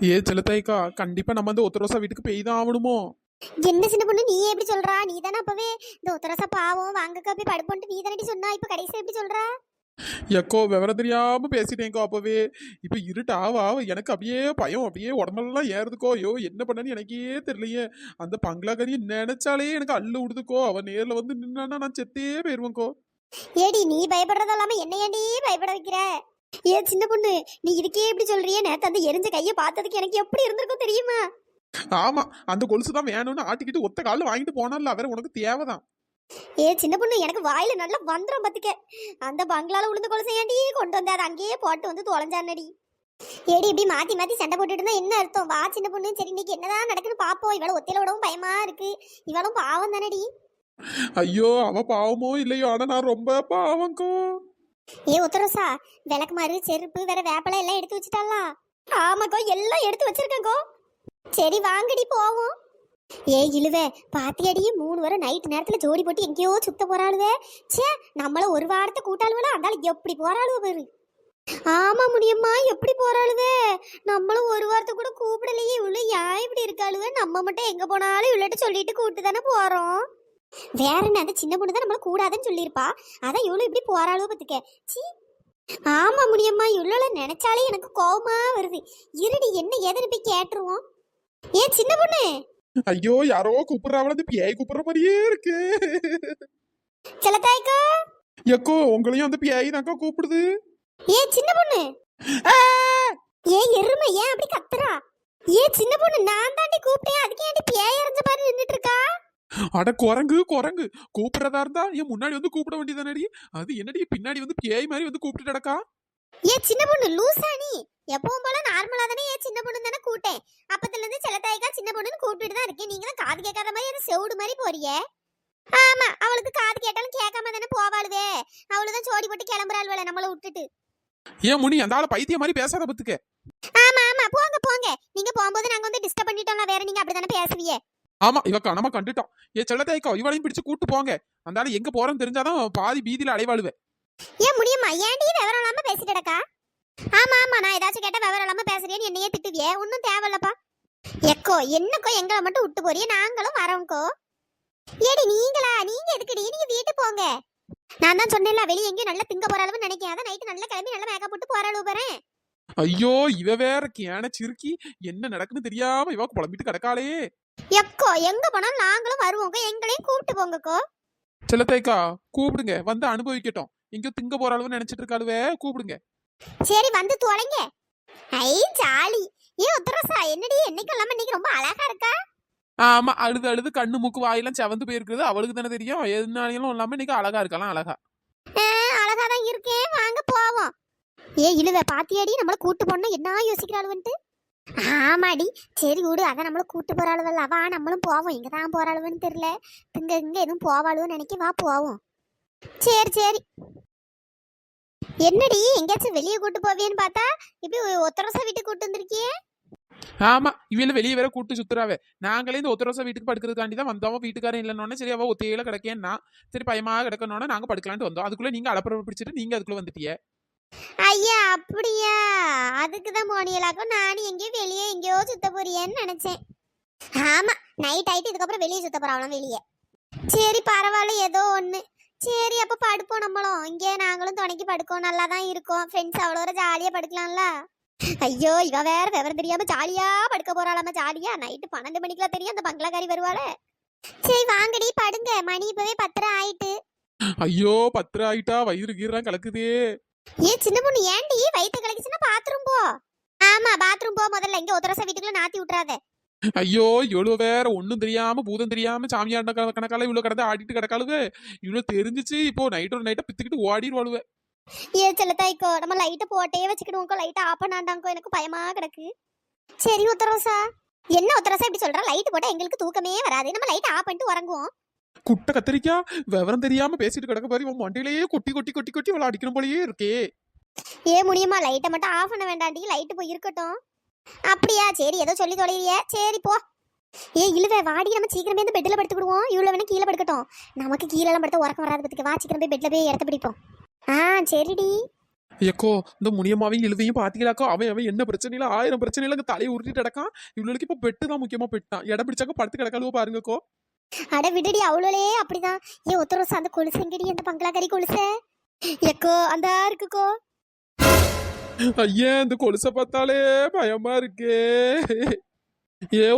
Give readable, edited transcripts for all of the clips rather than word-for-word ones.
ஏ செல்லத்தாய்க்கா, கண்டிப்பா நம்ம அந்த ஒத்தரோசா வீட்டுக்கு போய் தான் ஆகணுமோ? என்ன சின்ன பொண்ணு நீ எப்படி சொல்றா? நீ தானே அப்பவே இந்த ஒத்தரசா பாவம் வாங்கக்கா போய் படுப்போன்ட்டு நீ தானடி சொன்னா, இப்ப கடைசியா எப்படி சொல்றா? எக்கோ விவரம் தெரியாம பேசிட்டேங்கோ அப்பவே. இப்ப இருட்டு ஆவ எனக்கு அப்படியே பயம், அப்படியே உடம்பெல்லாம் ஏறுதுக்கோ. ஐயோ என்ன பண்ணனு எனக்கே தெரியலையே. அந்த பங்களாகரி நினைச்சாலே எனக்கு அள்ளு விடுதுக்கோ. அவ நேர்ல வந்து நின்னானா நான் செத்தே போயிருவேன்கோ. ஏடி நீ பயப்படுறதும் இல்லாம என்ன ஏன்டி பயப்பட வைக்கிற? ஏ சின்ன பொண்ணு, நீ இதுக்கே எப்படி சொல்றியே? நேத்து அந்த எரிஞ்ச கைய பார்த்ததுக்கு எனக்கு எப்படி இருந்திருக்கும் தெரியுமா? ஆமா, அந்த கொலுசு தான் வேணும்னு ஆட்டிக்கிட்டு ஒத்த காலில் வாங்கிட்டு போனால வேற உனக்கு தேவைதான். ஏ சின்ன பொண்ணு, எனக்கு வாயில நல்லா வந்துரும் பத்துக்க. அந்த பங்களால உளுந்து கொலுசை ஏன்டி கொண்டு வந்து அதை அங்கேயே போட்டு வந்து தொலைஞ்சானடி. ஏடி இப்படி மாத்தி மாத்தி சண்டை போட்டுட்டு இருந்தா என்ன அர்த்தம்? வா சின்ன பொண்ணு, சரி இன்னைக்கு என்னதான் நடக்குன்னு பாப்போம். இவள ஒத்தையில விடவும் பயமா இருக்கு. இவளும் பாவம் தானடி. ஐயோ அவ பாவமோ இல்லையோ, ஆனா நான் ரொம்ப பாவம்கோ. ஏ உத்தரசா, விளக்குமாறு செருப்பு வேற வேப்பலை எல்லாம் எடுத்து வச்சுட்டாளா? ஆமாக்கோ, எல்லாம் எடுத்து வச்சிருக்கேங்கோ. சரி வாங்கடி போவோம். ஏ இழுவே, பாத்தியடி 3 வரை நைட் நேரத்துல ஜோடி போட்டு எங்கேயோ சுத்த போறாளுவே. சே, நம்மள ஒரு வாரத்தை கூட்டாளுவல, அந்தாலும் எப்படி போறாளுவ பாரு. ஆமா முடியுமா, எப்படி போறாளுவே. நம்மளும் ஒரு வாரத்தை கூட கூப்பிடலையே. இவ்வளவு ஏன் இப்படி இருக்காளுவே? நம்ம மட்டும் எங்க போனாலும் இவ்வளோட்டு சொல்லிட்டு கூப்பிட்டு தானே போறோம். வேற என்ன, அந்த சின்ன பொண்ணு தான் நம்மள கூடாதுன்னு சொல்லியிருப்பா. அதான் இவ்வளவு இப்படி போறாளுவ பத்துக்க. சீ. ஆமா முடியுமா, இவ்வளவு நினைச்சாலே எனக்கு கோவமா வருது. இருடி என்ன ஏதுன்னு போய் கேட்டுருவோம். ஏன் சின்ன பொண்ணு. ஐயோ யாரோ கூப்பிடுறாவளது பியாய் கூப்பிடுற மாதிரியே இருக்கு. செல்லத்தாய்க்கா. எக்கோ உங்களையும் அந்த பியாய் தாக்கா கூப்பிடுது. ஏ சின்ன பொண்ணு. ஏ எருமை, ஏன் அப்படி கத்துறா? ஏ சின்ன பொண்ணு, நான் தாண்டி கூப்பிட்டேன். அதுக்கு ஏன்டி பேய் இறஞ்ச மாதிரி நின்னுட்டு இருக்கா? அட குரங்கு குரங்கு, கூப்பிடுறதா இருந்தா என் முன்னாடி வந்து கூப்பிட வேண்டியதானடி. அது என்னடி பின்னாடி வந்து பேய் மாதிரி வந்து கூப்பிட்டு கிடக்கா. ஏ சின்ன பொண்ணு லூசா நீ? எப்பவும் போல நார்மலா தானே ஏ சின்ன பொண்ணு தானே கூட்டேன். அப்பத்துல இருந்து செல்லத்தாய்க்கா சின்ன பொண்ணுன்னு கூப்பிட்டு தான் இருக்கேன். நீங்க தான் காது கேட்காத மாதிரி அது செவுடு மாதிரி போறிய. ஆமா, அவளுக்கு காது கேட்டாலும் கேட்காம தானே போவாளுவே. அவளுதான் சோடி போட்டு கிளம்புறாள் நம்மள விட்டுட்டு. ஏன் முனி அந்த ஆளை பைத்திய மாதிரி பேசாத பத்துக்க. ஆமா ஆமா, போங்க போங்க. நீங்க போகும்போது நாங்க வந்து டிஸ்டர்ப் பண்ணிட்டோம்ல, வேற நீங்க அப்படிதானே பேசுவீங்க. ஆமா இவ கனமா கண்டுட்டோம். ஏ செல்லத்தாய்க்கா, இவளையும் பிடிச்சு கூட்டு போங்க. அந்த ஆளு எங்க போறேன்னு தெரிஞ்சாதான் பாதி பீதியில அலைவாளுவேன். ஏன் முடியுமா, ஏன்டி விவரம் இல்லாம பேசிட்டு கிடக்கா? ஆமா ஆமா, நான் ஏதாச்சும் கேட்டா விவரம் இல்லாம பேசுறேன்னு என்னையே திட்டுவியே. ஒன்னும் தேவையில்லப்பா. எக்கோ என்னக்கோ எங்களை மட்டும் விட்டு போறியே, நாங்களும் வரோம்க்கோ. ஏடி நீங்களா? நீங்க எதுக்குடி? நீங்க வீட்டுக்கு போங்க. நான் தான் சொன்னேன்ல, வெளியே எங்கேயும் நல்லா திங்க போற அளவு நினைக்காத. அதான் நைட்டு நல்லா கிளம்பி நல்லா மேக்கப் போட்டு போற அளவு பாரு. ஐயோ இவ வேற கேன சிறுக்கி, என்ன நடக்குன்னு தெரியாம இவ புலம்பிட்டு கிடக்காளே. எக்கோ எங்க போனாலும் நாங்களும் வருவோங்க, எங்களையும் கூப்பிட்டு போங்கக்கோ. செல்லத்தாய்க்கா கூப்பிடுங்க, வந்து அனுபவிக்கட்டும். எங்கயோ திங்க போற அளவு நினைச்சிட்டு இருக்காளுவே, கூப்பிடுங்க. சரி வந்து தொலைங்க. ஐ ஜாலி. ஏ உத்தரசா, என்னடி என்னைக்கு இல்லாம இன்னைக்கு ரொம்ப அழகா இருக்கா? ஆமா, அழுது அழுது கண்ணு மூக்கு வாயெல்லாம் செவந்து போயிருக்குது. அவளுக்கு தானே தெரியும். எதுனாலும் இல்லாம இன்னைக்கு அழகா இருக்கலாம். அழகா அழகா தான் இருக்கேன், வாங்க போவோம். ஏ இழுவ, பாத்தியாடி நம்மள கூட்டு போனா என்ன யோசிக்கிறாளுவன்ட்டு? ஆமாடி, சரி விடு. அதான் நம்மள கூட்டு போறாளுவல்ல, வா நம்மளும் போவோம். எங்க தான் போறாளுவன்னு தெரியல. இங்க எதுவும் போவாளுன்னு நினைக்க, வா போவோம். சரி சரி. என்னடி எங்கேயாச்சும் வெளியே கூட்டு போவியன்னு பார்த்தா இப்படி ஒத்தரசா வீட்டுக்கு கூட்டு வந்திருக்கியே? ஆமா, இவள வெளியே வேற கூட்டு சுத்துறாவே. நாங்களே இந்த ஒத்த ரோசா வீட்டுக்கு படுக்கிறதுக்காண்டி தான் வந்தோம். வீட்டுக்காரன் இல்லைன்னு சரி அவ ஒத்தையில கிடக்கேன்னா சரி பயமா கிடக்கணும்னா நாங்க படுக்கலான்ட்டு வந்தோம். அதுக்குள்ள நீங்க அலப்பற பிடிச்சிட்டு நீங்க அதுக்குள்ள வந்துட்டியே. ஐயா அப்படியா? அதுக்கு தான் போனியலாக்கும். நானும் எங்கேயோ வெளியே எங்கேயோ சுத்த போறியேன்னு நினைச்சேன். ஆமா, நைட் ஆயிட்டு இதுக்கப்புறம் வெளியே சுத்த போறாங்களாம் வெளியே. சரி பரவாயில்ல, ஏதோ ஒண்ணு. சரி அப்ப படுப்போம். நம்மளும் இங்கே நாங்களும் துணைக்கு படுக்கோம். நல்லா தான் இருக்கும். ஃப்ரெண்ட்ஸ் அவ்வளோ ஜாலியா படுக்கலாம்ல. ஐயோ இவ வேற விவரம் தெரியாம ஜாலியா படுக்க போறாளாம. ஜாலியா நைட்டு 12 மணிக்குலாம் தெரியும் அந்த பங்களாக்காரி வருவாளே. சரி வாங்கடி படுங்க, மணி இப்பவே 10:30 ஆயிட்டு. ஐயோ 10 ஆயிட்டா, வயிறு கீறான் கலக்குதே. ஏ சின்ன பொண்ணு, ஏன்டி வயிற்று கலக்கிச்சுன்னா பாத்ரூம் போ. ஆமா பாத்ரூம் போ முதல்ல. இங்க ஒத்தரச வீட்டுக்குள்ள நாத்தி விட்டுறாத. ஐயோ இவ்வளவு வேற ஒண்ணும் தெரியாம பூதம் தெரியாம சாமியாண்ட கணக்கால இவ்வளவு கிடந்து ஆடிட்டு கிடக்காளுவே. இவ்வளவு தெரிஞ்சிச்சு இப்போ நைட்டோட நைட்டா பித்துக்கிட்டு ஓடிடுவாளுவே. ஏ செல்லத்தாய்க்கோ, நம்ம லைட்டை போட்டே வச்சுக்கிடுவோம். லைட்டை ஆஃப் பண்ணாண்டாங்கோ, எனக்கு பயமா கிடக்கு. சரி உத்தரசா. என்ன உத்தரசா இப்படி சொல்ற? லைட் போட்டா எங்களுக்கு தூக்கமே வராது. நம்ம லைட்டை ஆஃப் பண்ணிட்டு உறங்குவோம். குட்டை கத்திரிக்கா, விவரம் தெரியாம பேசிட்டு கிடக்க பாரு. உன் மண்டியிலேயே கொட்டி கொட்டி கொட்டி கொட்டி அவளை அடிக்கணும் போலயே இருக்கே. ஏ முடியுமா, லைட்டை மட்டும் ஆஃப் பண்ண வேண்டாண்டி. லைட்டு போய் இருக்கட்டும். அப்படியா? சரி ஏதோ சொல்லி தொலைறிய. சரி போ. ஏ இழுவே, வாடி நம்ம சீக்கிரமே இந்த பெட்ல படுத்துக்கிடுவோம். இவ்வளவு வேணா கீழே படுக்கட்டும். நமக்கு கீழே எல்லாம் படுத்த உறக்கம் வராது பத்துக்கு. வா சீக்கிரம் போய் பெட்ல போய் இடத்த பிடிப்போம். சரிடி. ஏக்கோ இந்த முனியமாவையும் இழுவையும் பாத்தீங்களாக்கோ அவன் அவன் என்ன பிரச்சனையில 1000 பிரச்சனையில அங்க தலையை உருட்டிட்டு கிடக்கான். இவளுக்கு இப்ப பெட்டு தான் முக்கியமா பெட்டான். இடம் பிடிச்சாக்க படுத்து கிடக்காளோ பாருங்கக்கோ. அட விடுடி, அவளோலே அப்படிதான். ஏன் ஒத்த ரோசா அந்த கொலுசு எங்கடி, அந்த பங்களாக்கறி கொலுசு? எக்கோ அந்த இருக்குக்கோ. ஐயா இந்த கொலுசை பார்த்தாலே பயமா இருக்கே.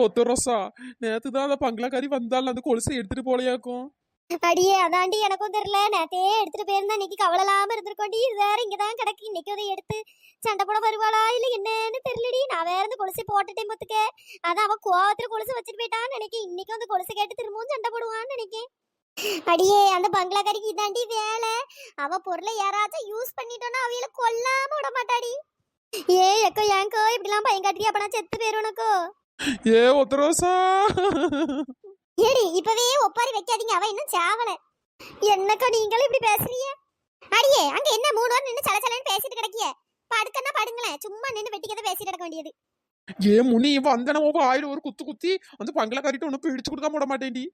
ஒத்த ரோசா நேத்து தான் அந்த பங்களாக்காரி வந்தாலும் அந்த கொலுசை எடுத்துட்டு போலையாக்கும். அடியே அதாண்டி எனக்கும் தெரியல. நேத்தே எடுத்துட்டு போயிருந்தா இன்னைக்கு கவலை இல்லாம இருந்திருக்கோண்டி. இது வேற இங்கதான் கிடக்கு. இன்னைக்கு அதை எடுத்து சண்டை போட வருவாளா இல்ல என்னன்னு தெரியலடி. நான் வேற இந்த கொலுசை போட்டுட்டேன் பத்துக்க. அதான் அவன் கோவத்துல கொலுசு வச்சுட்டு போயிட்டான்னு நினைக்கேன். இன்னைக்கு அந்த கொலுசை கேட்டு திரும்பவும் சண்டை போடுவான்னு நினைக்கேன். அடியே அந்த பங்களாக்காரிக்கு இதாண்டி வேலை. அவ பொருளை யாராச்சும் யூஸ் பண்ணிட்டோன்னா அவையில கொல்லாம விட மாட்டாடி. எக்கோ ஏங்கோ இப்படிலாம் பையன் காட்டுறியா? அப்ப நான் செத்து போயிருவனக்கோ. ஒத்த ரோசா ஏடி இப்பவே ஒப்பாரி வைக்காதீங்க, அவ இன்னும் சாவல. என்னக்கா நீங்களும் இப்படி பேசுறீங்க? அடியே அங்க என்ன 3 வாரம் நின்னு சலசலன்னு பேசிட்டு கிடக்கிய? படுக்கன்னா படுங்களேன், சும்மா நின்னு வெட்டிக்கதை பேசிட்டு கிடக்க வேண்டியது. முனி வந்தன ஆயில ஒரு குத்து குத்தி அந்த பங்களாக்காரிட்ட ஒண்ணு பிடிச்சு கொடுக்காம விட மாட்டேன்டி.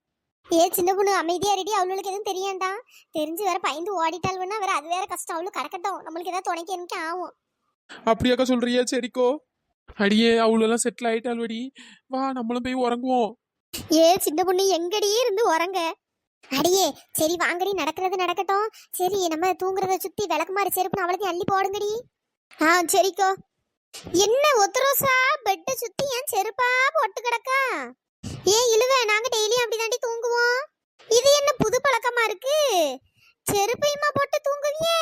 சின்ன பொண்ணு அமைதியா ரெடி, அவளுக்கு எதுவும் தெரியண்டா. தெரிஞ்சு வேற பயந்து ஓடிட்டாள் வேணா வேற அது வேற கஷ்டம். அவளுக்கு கடக்கட்டும், நம்மளுக்கு ஏதாவது துணைக்கு எனக்கு ஆகும். அப்படியாக்கா சொல்றியா? சரிக்கோ. அடியே அவளெல்லாம் செட்டில் ஆயிட்டாள்வடி. வா நம்மளும் போய் உறங்குவோம். சின்ன பொண்ணு எங்கடி இருந்து உறங்க? அடியே சரி வாங்கடி, நடக்கிறது நடக்கட்டும். சரி நம்ம தூங்குறத சுத்தி விளக்குமாறு செருப்புன்னு அவளுக்கு அள்ளி போடுங்கடி. சரிக்கோ. என்ன ஒத்தரோசா பெட்டை சுத்தி ஏன் செருப்பா போட்டு கிடக்கா? இழுவ நாங்க டெய்லியும் அப்படிதாண்டி தூங்குவோம். இது என்ன புது பழக்கமா இருக்கு? செருப்பையுமா போட்டு தூங்குவியே?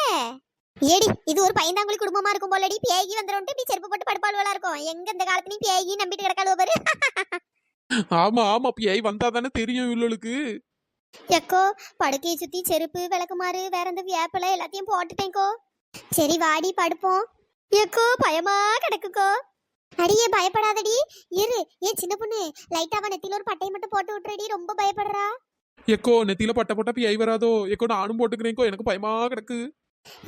ஏடி இது ஒரு பையன்தாங்குழி குடும்பமா இருக்கும் போலடி. பேகி வந்துடும் இப்படி செருப்பு போட்டு படுப்பாளுவலா இருக்கும். எங்க இந்த காலத்துலயும் பேகி நம்பிட்டு கிடக்காளுவ பாரு. ஆமா ஆமா பேய் வந்தாதானே தெரியும் இவளுக்கு. எக்கோ படுக்கையை சுத்தி செருப்பு விளக்குமாறு வேற எந்த வேப்பிலை எல்லாத்தையும் போட்டுட்டேங்கோ. சரி வாடி படுப்போம். எக்கோ பயமா கிடக்குக்கோ. அடியே பயப்படாதடி இரு. சின்ன பொண்ணு லைட்டாவா நெத்தில ஒரு பட்டையை மட்டும் போட்டு விட்டுறடி, ரொம்ப பயப்படுறா. எக்கோ நெத்தியில பட்ட போட்டா பேய் வராதோ? எக்கோ நானும் போட்டுக்கிறேன்க்கோ, எனக்கு பயமா கிடக்கு.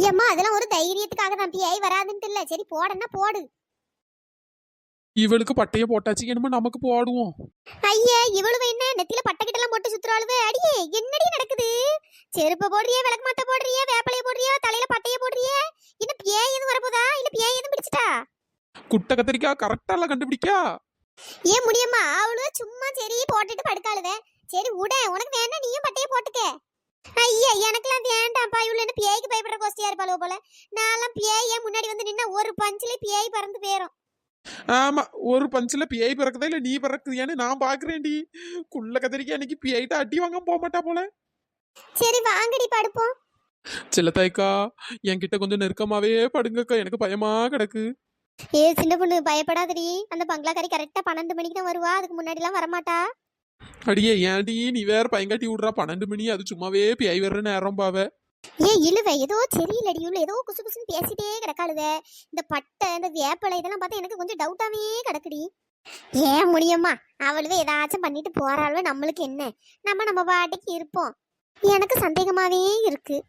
ஏம்மா அதெல்லாம் ஒரு தைரியத்துக்காக தான், பேய் வராதுன்ட்டு இல்ல. சரி போடன்னா போடு. இவளுக்கு பட்டைய போட்டாச்சு, என்னமோ நமக்கு போடுவோம். ஐயா இவளுவ என்ன நெத்தில பட்டை கிட்டலாம் போட்டு சுத்துறாளுவே? அடியே என்னடி நடக்குது? செருப்பை போடுறியே, விளக்கு மாத்த போடுறியே, வேப்பலைய போடுறியே, தலையில பட்டைய போடுறியே. இன்னும் பேய் எதுவும் வரப்போதா இல்ல பேய் எதுவும் பிடிச்சிட்டா? குட்டை கத்திரிக்கா கரெக்டால கண்டுபிடிக்கா. முடியுமா? அவளுவ சும்மா சரி போட்டுட்டு படுக்காளுவே. சரி உட, உனக்கு வேணா நீயும் பட்டைய போட்டுக்க. ஐயா எனக்குலாம் வேண்டாம்ப்பா. இவளு என்ன பேய்க்கு பயப்படுற கோஷ்டியா இருப்பாளோ போல. நான்லாம் பேய முன்னாடி வந்து நின்னா ஒரு பஞ்சிலே பேய் பறந்து போயிரும். ஆமா ஒரு பஞ்சில பேய் பிறக்குதா இல்ல நீ பிறக்குதியான்னு நான் பாக்குறேன்டி. குள்ள கத்திரிக்கா அன்னைக்கு பேய்கிட்ட அடி வாங்க போக மாட்டா போல. சரி வாங்கடி படுப்போம். செல்லத்தாய்க்கா என்கிட்ட கொஞ்சம் நெருக்கமாவே படுங்கக்கா, எனக்கு பயமா கிடக்கு. சின்ன பொண்ணு பயப்படாதடி. அந்த பங்களாக்காரி கரெக்டா 12 மணிக்கு தான் வருவா, அதுக்கு முன்னாடி எல்லாம் வரமாட்டா. அடியே ஏன்டி நீ வேற பயங்காட்டி விடுறா? 12 மணி அது சும்மாவே பேய் வர்ற நேரம் பாவ. இழுவ ஏதோ சரியில்லடி, இவ்வளவு ஏதோ குசு குசுன்னு பேசிட்டே கிடக்காளுவே. இந்த பட்டை இந்த வேப்பலை இதெல்லாம் பார்த்தா எனக்கு கொஞ்சம் டவுட்டாவே கிடக்குடி. முடியுமா? அவளுவே ஏதாச்சும் பண்ணிட்டு போறாளுவே, நம்மளுக்கு என்ன? நம்ம பாட்டுக்கு இருப்போம். எனக்கு சந்தேகமாவே இருக்கு.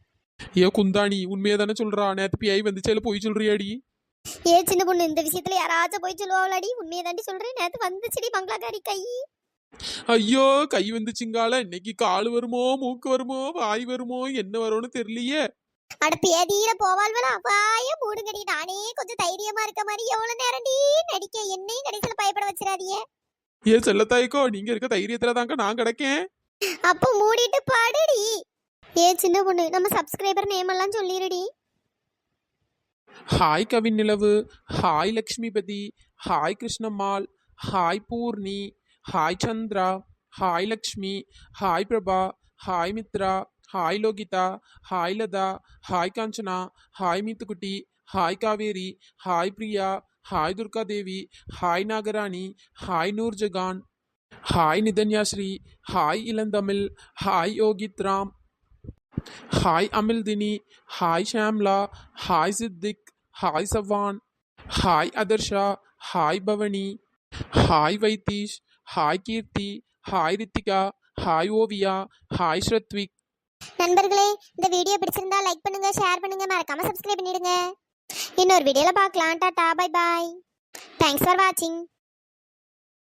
குந்தாணி உண்மையா தானே சொல்றா? நேத்து பேய் வந்துச்சே இல்ல போய் சொல்றியாடி? சின்ன பொண்ணு இந்த விஷயத்துல யாராச்சும் போய் சொல்லுவாளாடி? உண்மையை தாண்டி சொல்றேன். நேத்து வந்துச்சுடி பங்களாக்காரி கை. ஐயோ கை வந்துச்சுங்கால. இன்னைக்கு கால் வருமோ மூக்கு வருமோ வாய் வருமோ என்ன வரும்னு தெரியலையே. அட பேதியில போவாள்வளா? வாய மூடுங்கடி. நானே கொஞ்சம் தைரியமா இருக்க மாதிரி எவ்வளவு நேரம் நடிக்க. என்னையும் கடைசியில பயப்பட வச்சிடாதியே. செல்லத்தாய்க்கோ நீங்க இருக்க தைரியத்துல தாங்க நான் கிடக்கேன். அப்போ மூடிட்டு பாடுடி. சின்ன பொண்ணு நம்ம சப்ஸ்கிரைபர் நேம் எல்லாம் சொல்லிருடி. Hi Kavin Nilavu, hi Lakshmipathi, hi Krishnammal, hi Poorni, hi Chandra, hi Lakshmi, hi Prabha, hi Mithra, hi Lohitha, hi Latha, hi Kanchana, hi மீத்துக்குட்டி, hi Kaveri, hi Priya, hi Durga Devi, hi Nagarani, hi Noorjahan, hi Nithanyasri, hi Ilanthamizh, hi Yogith Ram, hi Amilthini, hi Shamla, hi Siddique, hi Chavan, hi Adharsha, hi Pavani, hi Vaitheesh, hi Keerthi, hi Rithika, hi Oviya, hi Srathvik. நண்பர்களே இந்த video பிடிச்சிருந்தா like பண்ணுங்க, share பண்ணுங்க, மறக்காம subscribe பண்ணிடுங்க. இன்னொரு வீடியோல பார்க்கலாம். Tata bye bye. Thanks for வாட்சிங்.